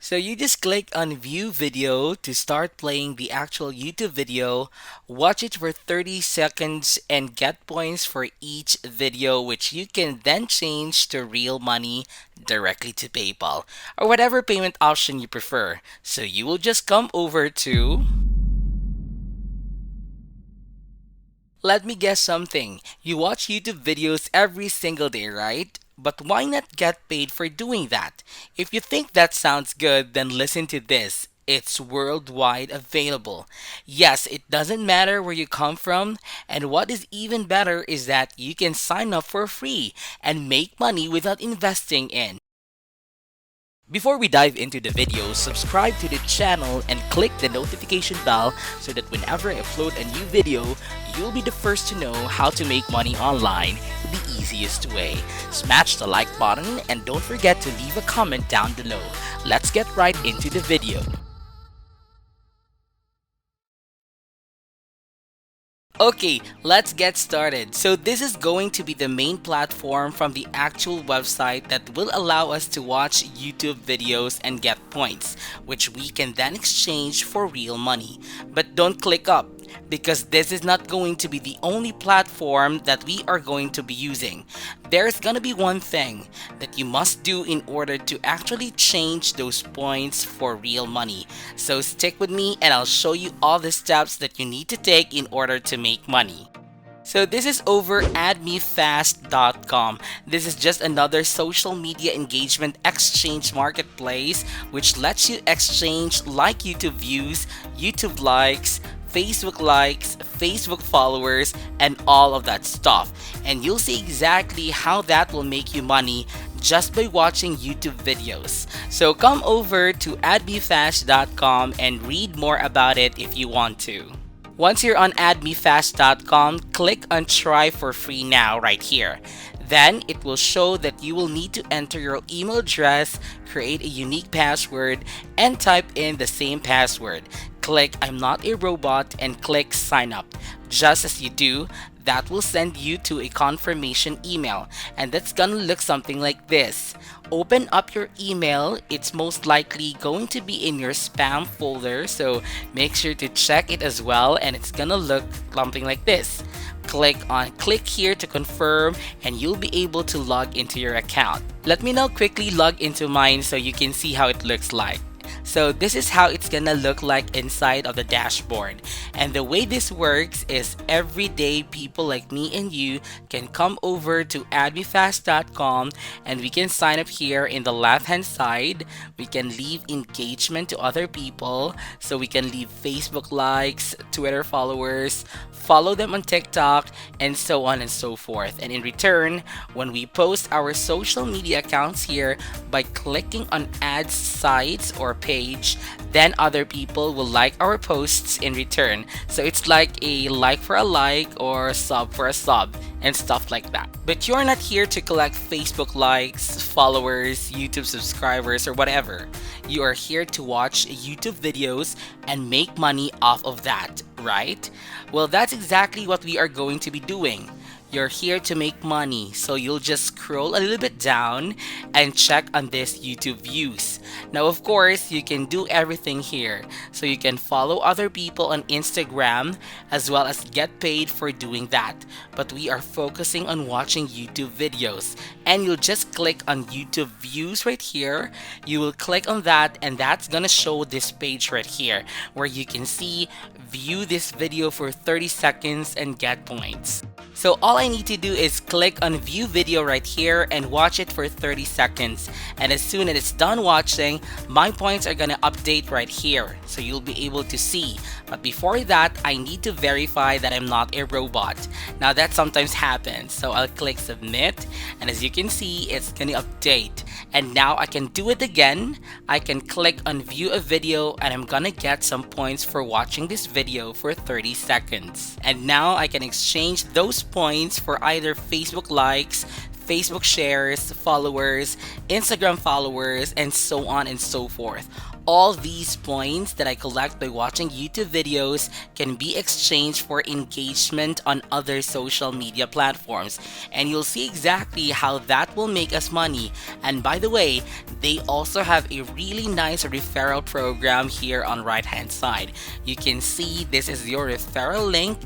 So you just click on view video to start playing the actual YouTube video, watch it for 30 seconds and get points for each video, which you can then change to real money directly to PayPal or whatever payment option you prefer. So you will just come over to, let me guess something. You watch YouTube videos every single day, right? But why not get paid for doing that? If you think that sounds good, then listen to this. It's worldwide available. Yes, it doesn't matter where you come from, and what is even better is that you can sign up for free and make money without investing in. Before we dive into the video, subscribe to the channel and click the notification bell so that whenever I upload a new video, you'll be the first to know how to make money online the easiest way. Smash the like button and don't forget to leave a comment down below. Let's get right into the video. Okay, let's get started. So this is going to be the main platform from the actual website that will allow us to watch YouTube videos and get points, which we can then exchange for real money. But don't click up, because this is not going to be the only platform that we are going to be using. There's gonna be one thing that you must do in order to actually change those points for real money. So stick with me and I'll show you all the steps that you need to take in order to make money. So this is over addmefast.com. This is just another social media engagement exchange marketplace which lets you exchange like YouTube views, YouTube likes, Facebook followers, and all of that stuff. And you'll see exactly how that will make you money just by watching YouTube videos. So come over to addmefast.com and read more about it if you want to. Once you're on addmefast.com, click on try for free now right here. Then it will show that you will need to enter your email address, create a unique password, and type in the same password. Click I'm not a robot and click sign up. Just as you do, that will send you to a confirmation email, and that's gonna look something like this. Open up your email. It's most likely going to be in your spam folder, so make sure to check it as well, and it's gonna look something like this. Click here to confirm and you'll be able to log into your account. Let me now quickly log into mine so you can see how it looks like. So this is how it's gonna look like inside of the dashboard. And the way this works is everyday people like me and you can come over to addmefast.com and we can sign up here in the left hand side. We can leave engagement to other people. So we can leave Facebook likes, Twitter followers, follow them on TikTok, and so on and so forth. And in return, when we post our social media accounts here by clicking on add sites or page, then other people will like our posts in return. So it's like a like for a like or a sub for a sub and stuff like that. But you're not here to collect Facebook likes, followers, YouTube subscribers, or whatever. You are here to watch YouTube videos and make money off of that, right? Well, that's exactly what we are going to be doing. You're here to make money, so you'll just scroll a little bit down and check on this YouTube views. Now, of course, you can do everything here. So you can follow other people on Instagram as well as get paid for doing that. But we are focusing on watching YouTube videos. And you'll just click on YouTube views right here. You will click on that and that's gonna show this page right here where you can see view this video for 30 seconds and get points. So all I need to do is click on view video right here and watch it for 30 seconds. And as soon as it's done watching, my points are gonna update right here. So you'll be able to see. But before that, I need to verify that I'm not a robot. Now that sometimes happens. So I'll click submit. And as you can see, it's gonna update. And now I can do it again. I can click on view a video and I'm gonna get some points for watching this video for 30 seconds. And now I can exchange those points for either Facebook likes, Facebook shares, followers, Instagram followers, and so on and so forth. All these points that I collect by watching YouTube videos can be exchanged for engagement on other social media platforms. And you'll see exactly how that will make us money. And by the way, they also have a really nice referral program here on right hand side. You can see this is your referral link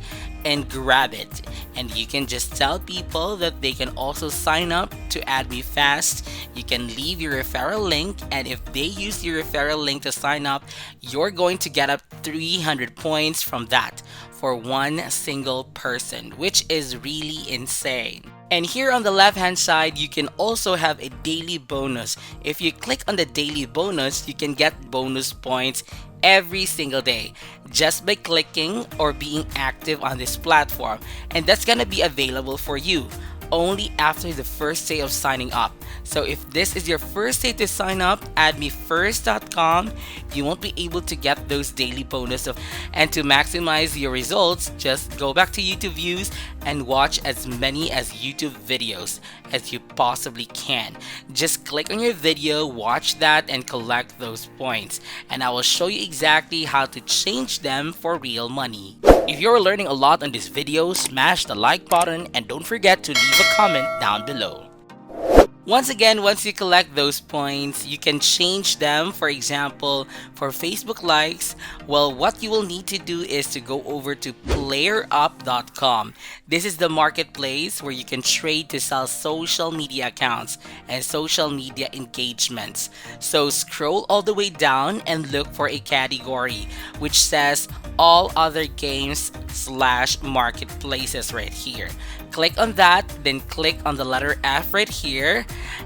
and grab it, and you can just tell people that they can also sign up to Add Me Fast. You can leave your referral link, and if they use your referral link to sign up, you're going to get up 300 points from that for one single person, which is really insane. And here on the left hand side, you can also have a daily bonus. If you click on the daily bonus, you can get bonus points every single day just by clicking or being active on this platform, and that's gonna be available for you only after the first day of signing up. So if this is your first day to sign up, addmefirst.com, you won't be able to get those daily bonuses. And to maximize your results, just go back to YouTube views and watch as many as YouTube videos as you possibly can. Just click on your video, watch that, and collect those points. And I will show you exactly how to change them for real money. If you're learning a lot on this video, smash the like button and don't forget to leave a comment down below. Once again, once you collect those points, you can change them. For example, for Facebook likes, well, what you will need to do is to go over to playerup.com. This is the marketplace where you can trade to sell social media accounts and social media engagements. So scroll all the way down and look for a category which says all other games / marketplaces right here. Click on that, then click on the letter F right here.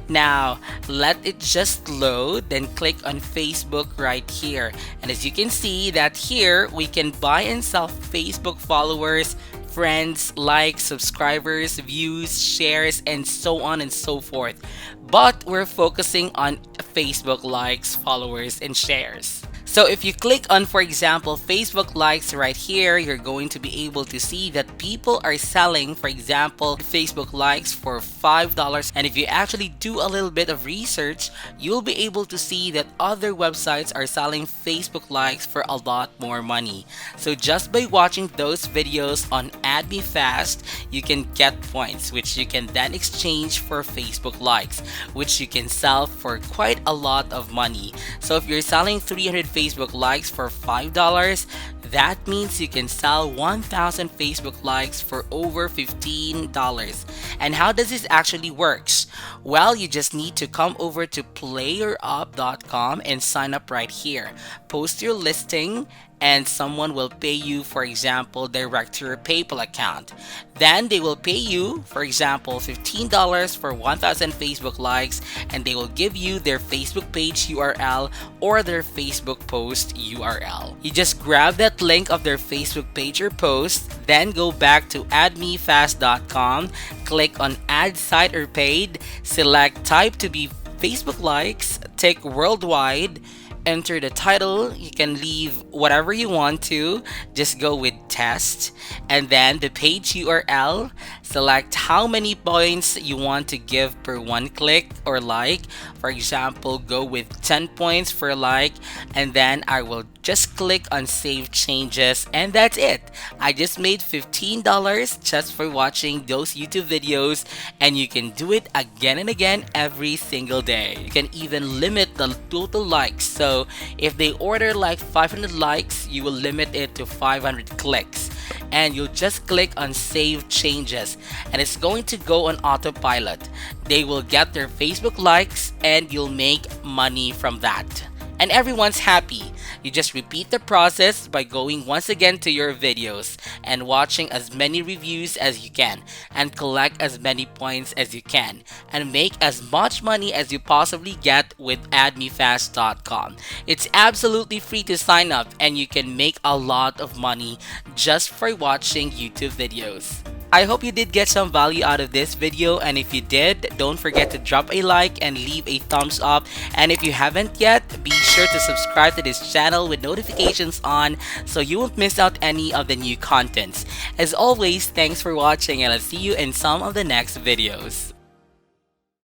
Now let it just load, then click on Facebook right here. And as you can see that here we can buy and sell Facebook followers, friends, likes, subscribers, views, shares, and so on and so forth. But we're focusing on Facebook likes, followers, and shares. So if you click on, for example, Facebook likes right here, you're going to be able to see that people are selling, for example, Facebook likes for $5. And if you actually do a little bit of research, you'll be able to see that other websites are selling Facebook likes for a lot more money. So just by watching those videos on Add Me Fast, you can get points, which you can then exchange for Facebook likes, which you can sell for quite a lot of money. So if you're selling 300 Facebook likes for $5, that means you can sell 1,000 Facebook likes for over $15. And how does this actually works? Well, you just need to come over to playerup.com and sign up right here. Post your listing and someone will pay you, for example, direct to your PayPal account. Then they will pay you, for example, $15 for 1,000 Facebook likes, and they will give you their Facebook page URL or their Facebook post URL. You just grab that link of their Facebook page or post, then go back to addmefast.com, click on Add Site or Paid, select Type to be Facebook likes, tick Worldwide, enter the title. You can leave whatever you want to, just go with test, and then the page URL, select how many points you want to give per one click or like. For example, go with 10 points for like, and then I will just click on save changes, and that's it. I just made $15 just for watching those YouTube videos, and you can do it again and again every single day. You can even limit the total likes. So if they order like 500 likes, you will limit it to 500 clicks, and you'll just click on save changes, and it's going to go on autopilot. They will get their Facebook likes and you'll make money from that, and everyone's happy. You just repeat the process by going once again to your videos and watching as many reviews as you can, and collect as many points as you can, and make as much money as you possibly get with addmefast.com. It's absolutely free to sign up, and you can make a lot of money just for watching YouTube videos. I hope you did get some value out of this video, and if you did, don't forget to drop a like and leave a thumbs up. And if you haven't yet, be sure to subscribe to this channel with notifications on so you won't miss out any of the new contents. As always, thanks for watching, and I'll see you in some of the next videos.